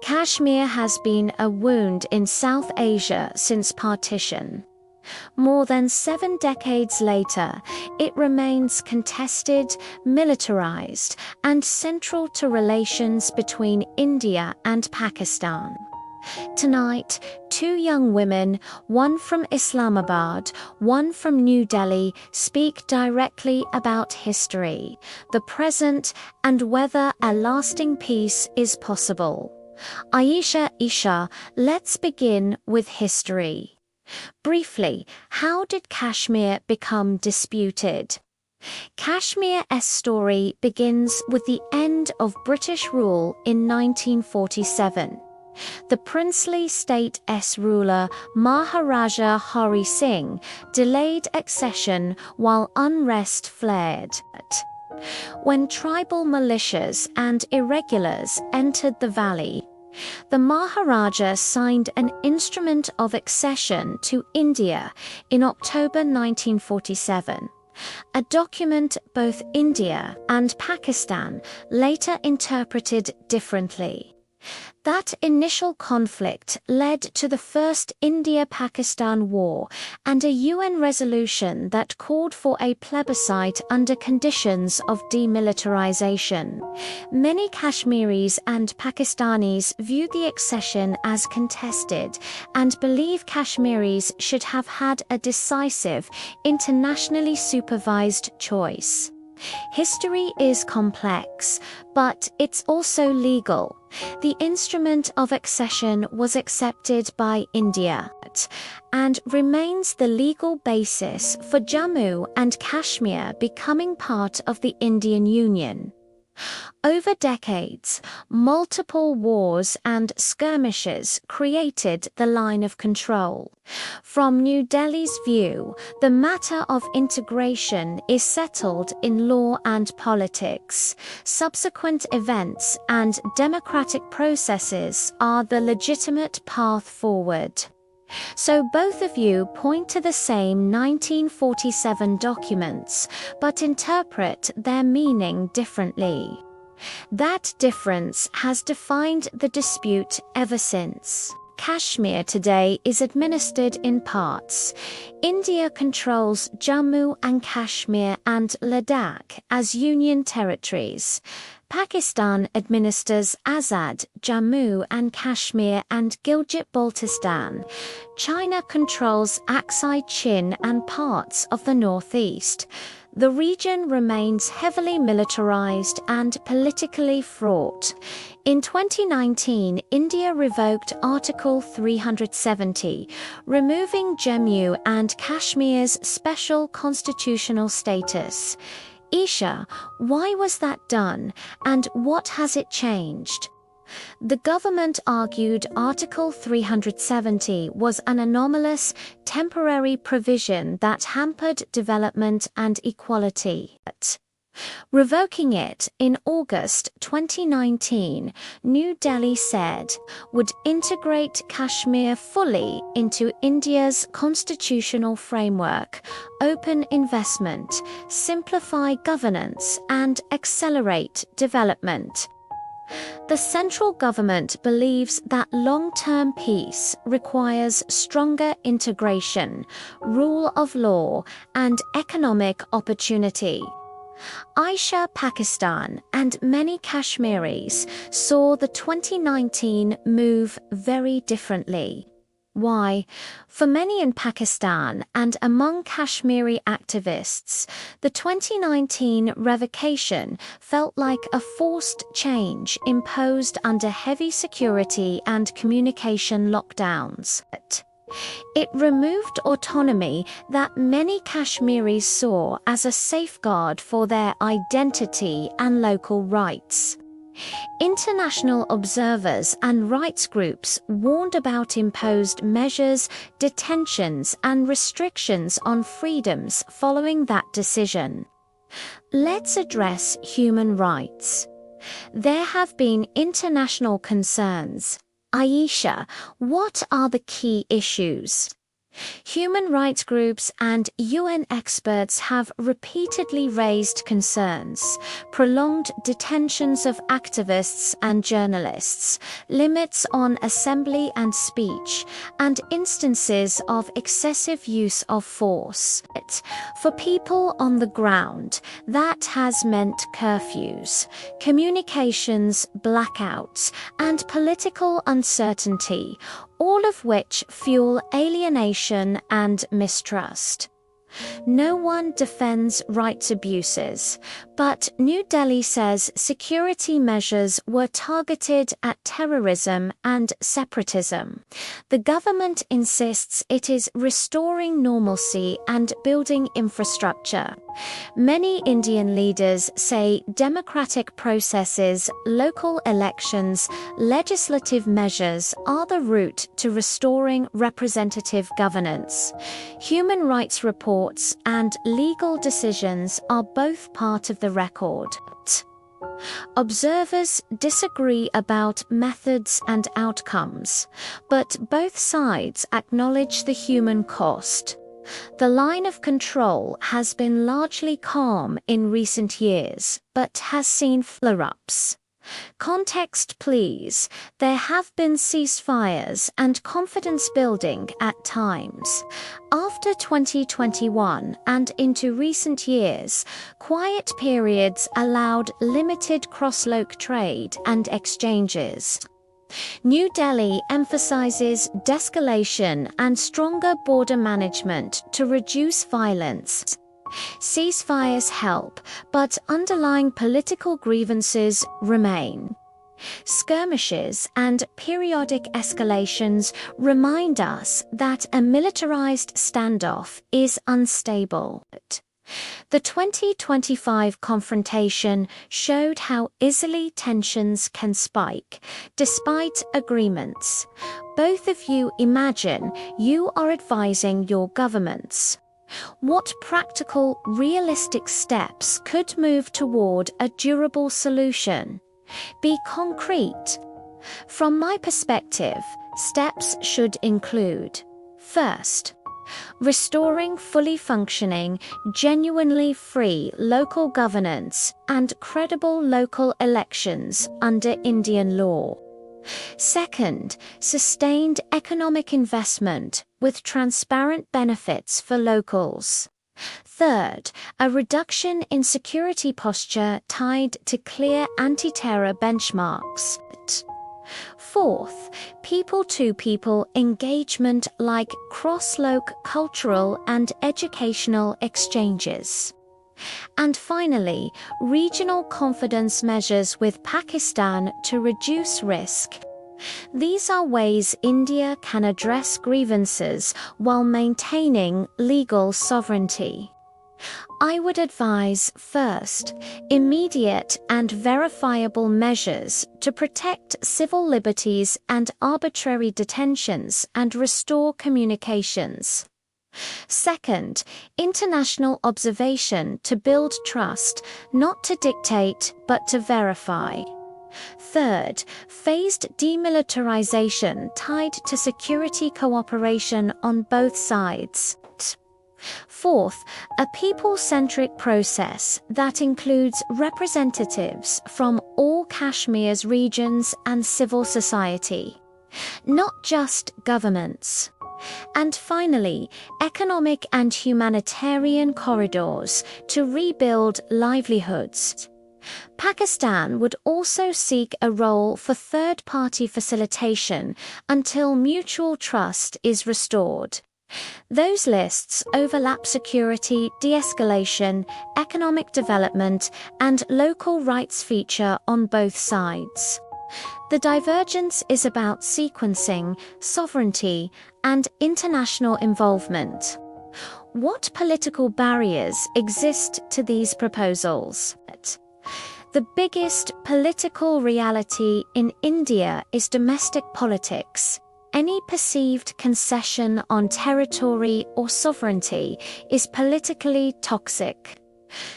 Kashmir has been a wound in South Asia since partition. More than 7 decades later, it remains contested, militarized, and central to relations between India and Pakistan. Tonight, 2 young women, one from Islamabad, one from New Delhi, speak directly about history, the present, and whether a lasting peace is possible. Ayesha, Isha, let's begin with history. Briefly, how did Kashmir become disputed? Kashmir's story begins with the end of British rule in 1947. The princely state's ruler, Maharaja Hari Singh, delayed accession while unrest flared. When tribal militias and irregulars entered the valley, the Maharaja signed an instrument of accession to India in October 1947, a document both India and Pakistan later interpreted differently. That initial conflict led to the First India-Pakistan War and a UN resolution that called for a plebiscite under conditions of demilitarization. Many Kashmiris and Pakistanis view the accession as contested and believe Kashmiris should have had a decisive, internationally supervised choice. History is complex, but it's also legal. The instrument of accession was accepted by India and remains the legal basis for Jammu and Kashmir becoming part of the Indian Union. Over decades, multiple wars and skirmishes created the line of control. From New Delhi's view, the matter of integration is settled in law and politics. Subsequent events and democratic processes are the legitimate path forward. So both of you point to the same 1947 documents, but interpret their meaning differently. That difference has defined the dispute ever since. Kashmir today is administered in parts. India controls Jammu and Kashmir and Ladakh as union territories. Pakistan administers Azad, Jammu and Kashmir and Gilgit-Baltistan. China controls Aksai Chin and parts of the northeast. The region remains heavily militarized and politically fraught. In 2019, India revoked Article 370, removing Jammu and Kashmir's special constitutional status. Isha, why was that done, and what has it changed? The government argued Article 370 was an anomalous, temporary provision that hampered development and equality. Revoking it in August 2019, New Delhi said, would integrate Kashmir fully into India's constitutional framework, open investment, simplify governance, and accelerate development. The central government believes that long-term peace requires stronger integration, rule of law, and economic opportunity. Ayesha, Pakistan, and many Kashmiris saw the 2019 move very differently. Why? For many in Pakistan and among Kashmiri activists, the 2019 revocation felt like a forced change imposed under heavy security and communication lockdowns. It removed autonomy that many Kashmiris saw as a safeguard for their identity and local rights. International observers and rights groups warned about imposed measures, detentions, and restrictions on freedoms following that decision. Let's address human rights. There have been international concerns. Ayesha, what are the key issues? Human rights groups and UN experts have repeatedly raised concerns. Prolonged detentions of activists and journalists, limits on assembly and speech, and instances of excessive use of force. For people on the ground, that has meant curfews, communications blackouts, and political uncertainty, all of which fuel alienation and mistrust. No one defends rights abuses, but New Delhi says security measures were targeted at terrorism and separatism. The government insists it is restoring normalcy and building infrastructure. Many Indian leaders say democratic processes, local elections, legislative measures are the route to restoring representative governance. Human rights reports and legal decisions are both part of the record. Observers disagree about methods and outcomes, but both sides acknowledge the human cost. The line of control has been largely calm in recent years, but has seen flare-ups. Context please, there have been ceasefires and confidence building at times. After 2021 and into recent years, quiet periods allowed limited cross-loc trade and exchanges. New Delhi emphasizes de-escalation and stronger border management to reduce violence. Ceasefires help, but underlying political grievances remain. Skirmishes and periodic escalations remind us that a militarized standoff is unstable. The 2025 confrontation showed how easily tensions can spike, despite agreements. Both of you imagine you are advising your governments. What practical, realistic steps could move toward a durable solution? Be concrete. From my perspective, steps should include: first, restoring fully functioning, genuinely free local governance and credible local elections under Indian law. Second, sustained economic investment with transparent benefits for locals. Third, a reduction in security posture tied to clear anti-terror benchmarks. Fourth, people-to-people engagement like cross-loc cultural and educational exchanges. And finally, regional confidence measures with Pakistan to reduce risk. These are ways India can address grievances while maintaining legal sovereignty. I would advise, first, immediate and verifiable measures to protect civil liberties and arbitrary detentions and restore communications. Second, international observation to build trust, not to dictate but to verify. Third, phased demilitarization tied to security cooperation on both sides. Fourth, a people-centric process that includes representatives from all Kashmir's regions and civil society, not just governments. And finally, economic and humanitarian corridors to rebuild livelihoods. Pakistan would also seek a role for third-party facilitation until mutual trust is restored. Those lists overlap: security, de-escalation, economic development, and local rights feature on both sides. The divergence is about sequencing, sovereignty, and international involvement. What political barriers exist to these proposals? The biggest political reality in India is domestic politics. Any perceived concession on territory or sovereignty is politically toxic.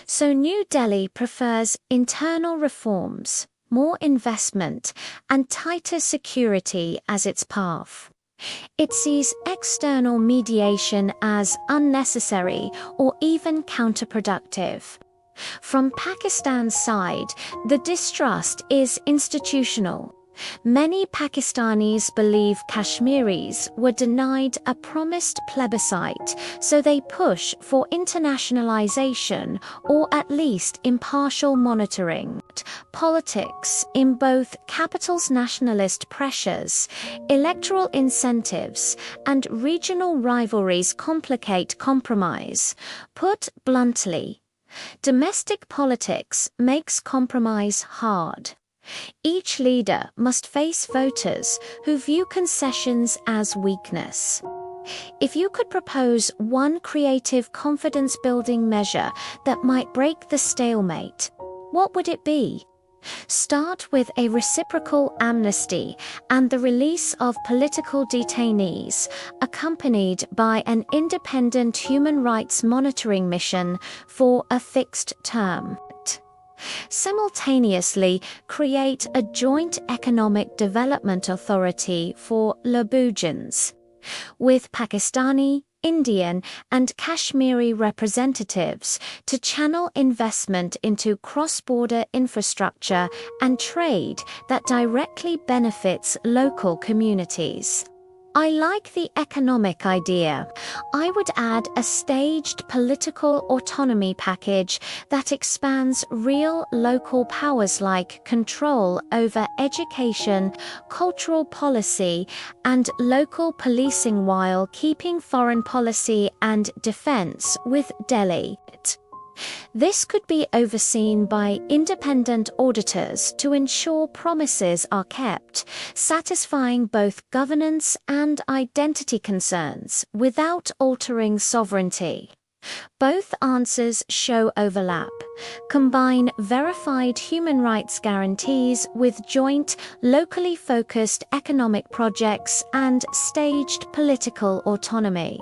So New Delhi prefers internal reforms, more investment, and tighter security as its path. It sees external mediation as unnecessary or even counterproductive. From Pakistan's side, the distrust is institutional. Many Pakistanis believe Kashmiris were denied a promised plebiscite, so they push for internationalization or at least impartial monitoring. Politics in both capitals' nationalist pressures, electoral incentives, and regional rivalries complicate compromise. Put bluntly, domestic politics makes compromise hard. Each leader must face voters who view concessions as weakness. If you could propose one creative confidence-building measure that might break the stalemate, what would it be? Start with a reciprocal amnesty and the release of political detainees, accompanied by an independent human rights monitoring mission for a fixed term. Simultaneously, create a joint economic development authority for Labujans, with Pakistani, Indian, and Kashmiri representatives to channel investment into cross-border infrastructure and trade that directly benefits local communities. I like the economic idea. I would add a staged political autonomy package that expands real local powers like control over education, cultural policy, and local policing while keeping foreign policy and defense with Delhi. This could be overseen by independent auditors to ensure promises are kept, satisfying both governance and identity concerns without altering sovereignty. Both answers show overlap. Combine verified human rights guarantees with joint, locally focused economic projects and staged political autonomy.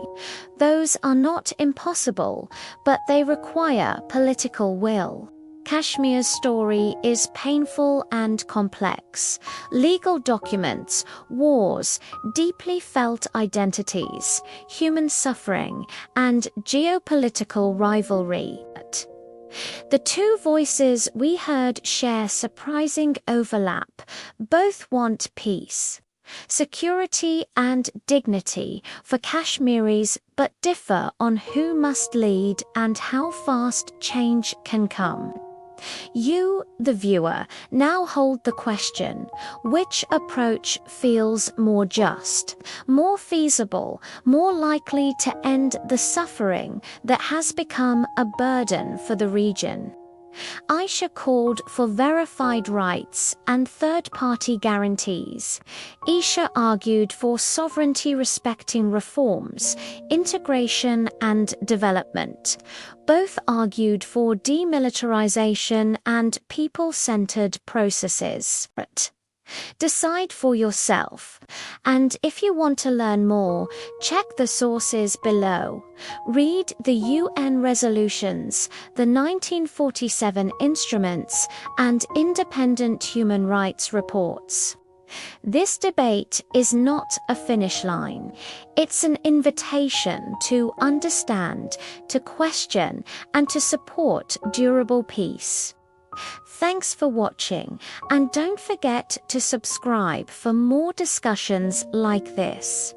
Those are not impossible, but they require political will. Kashmir's story is painful and complex. Legal documents, wars, deeply felt identities, human suffering, and geopolitical rivalry. The two voices we heard share surprising overlap. Both want peace, security, and dignity for Kashmiris, but differ on who must lead and how fast change can come. You, the viewer, now hold the question: which approach feels more just, more feasible, more likely to end the suffering that has become a burden for the region? Ayesha called for verified rights and third-party guarantees. Isha argued for sovereignty-respecting reforms, integration and development. Both argued for demilitarization and people-centered processes. Decide for yourself. And if you want to learn more, check the sources below. Read the UN resolutions, the 1947 instruments, and independent human rights reports. This debate is not a finish line. It's an invitation to understand, to question, and to support durable peace. Thanks for watching, and don't forget to subscribe for more discussions like this.